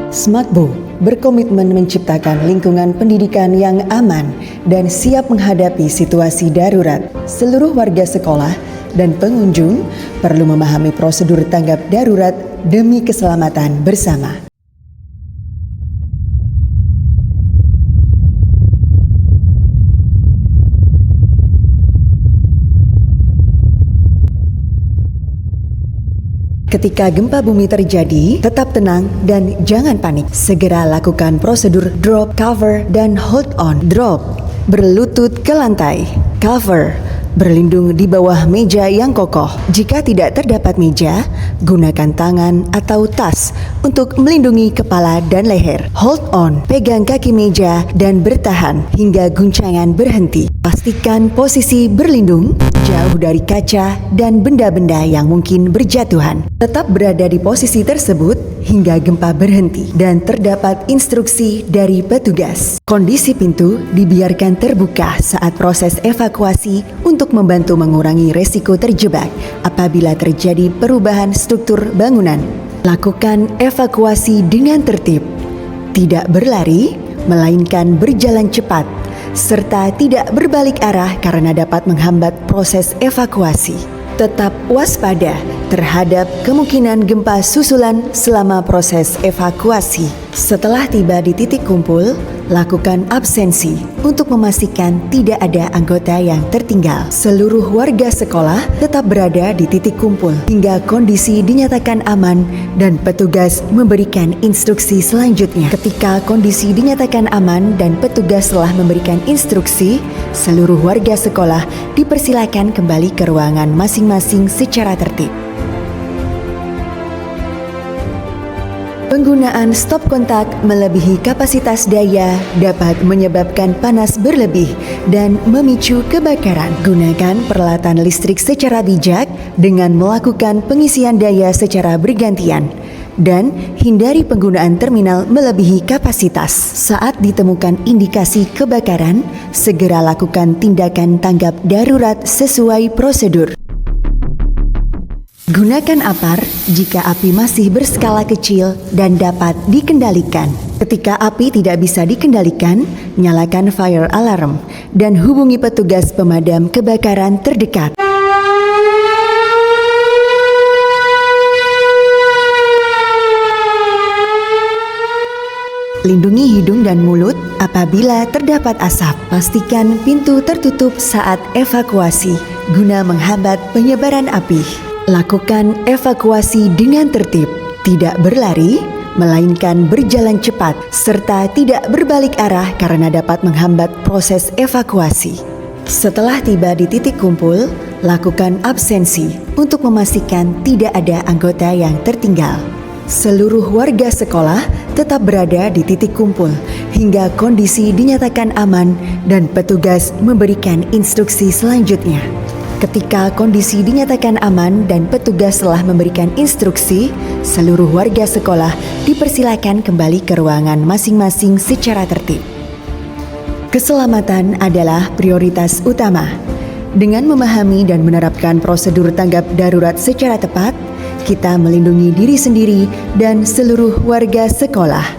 Smakbo berkomitmen menciptakan lingkungan pendidikan yang aman dan siap menghadapi situasi darurat. Seluruh warga sekolah dan pengunjung perlu memahami prosedur tanggap darurat demi keselamatan bersama. Ketika gempa bumi terjadi, tetap tenang dan jangan panik. Segera lakukan prosedur drop, cover, dan hold on. Drop, berlutut ke lantai. Cover, berlindung di bawah meja yang kokoh. Jika tidak terdapat meja, gunakan tangan atau tas untuk melindungi kepala dan leher. Hold on, pegang kaki meja dan bertahan hingga guncangan berhenti. Pastikan posisi berlindung jauh dari kaca dan benda-benda yang mungkin berjatuhan. Tetap berada di posisi tersebut hingga gempa berhenti dan terdapat instruksi dari petugas. Kondisi pintu dibiarkan terbuka saat proses evakuasi untuk membantu mengurangi resiko terjebak apabila terjadi perubahan struktur bangunan. Lakukan evakuasi dengan tertib, tidak berlari, melainkan berjalan cepat, serta tidak berbalik arah karena dapat menghambat proses evakuasi. Tetap waspada terhadap kemungkinan gempa susulan selama proses evakuasi. Setelah tiba di titik kumpul, lakukan absensi untuk memastikan tidak ada anggota yang tertinggal. Seluruh warga sekolah tetap berada di titik kumpul hingga kondisi dinyatakan aman dan petugas memberikan instruksi selanjutnya. Ketika kondisi dinyatakan aman dan petugas telah memberikan instruksi, seluruh warga sekolah dipersilakan kembali ke ruangan masing-masing secara tertib. Penggunaan stop kontak melebihi kapasitas daya dapat menyebabkan panas berlebih dan memicu kebakaran. Gunakan peralatan listrik secara bijak dengan melakukan pengisian daya secara bergantian dan hindari penggunaan terminal melebihi kapasitas. Saat ditemukan indikasi kebakaran, segera lakukan tindakan tanggap darurat sesuai prosedur. Gunakan apar jika api masih berskala kecil dan dapat dikendalikan. Ketika api tidak bisa dikendalikan, nyalakan fire alarm dan hubungi petugas pemadam kebakaran terdekat. Lindungi hidung dan mulut apabila terdapat asap. Pastikan pintu tertutup saat evakuasi guna menghambat penyebaran api. Lakukan evakuasi dengan tertib, tidak berlari, melainkan berjalan cepat, serta tidak berbalik arah karena dapat menghambat proses evakuasi. Setelah tiba di titik kumpul, lakukan absensi untuk memastikan tidak ada anggota yang tertinggal. Seluruh warga sekolah tetap berada di titik kumpul hingga kondisi dinyatakan aman dan petugas memberikan instruksi selanjutnya. Ketika kondisi dinyatakan aman dan petugas telah memberikan instruksi, seluruh warga sekolah dipersilakan kembali ke ruangan masing-masing secara tertib. Keselamatan adalah prioritas utama. Dengan memahami dan menerapkan prosedur tanggap darurat secara tepat, kita melindungi diri sendiri dan seluruh warga sekolah.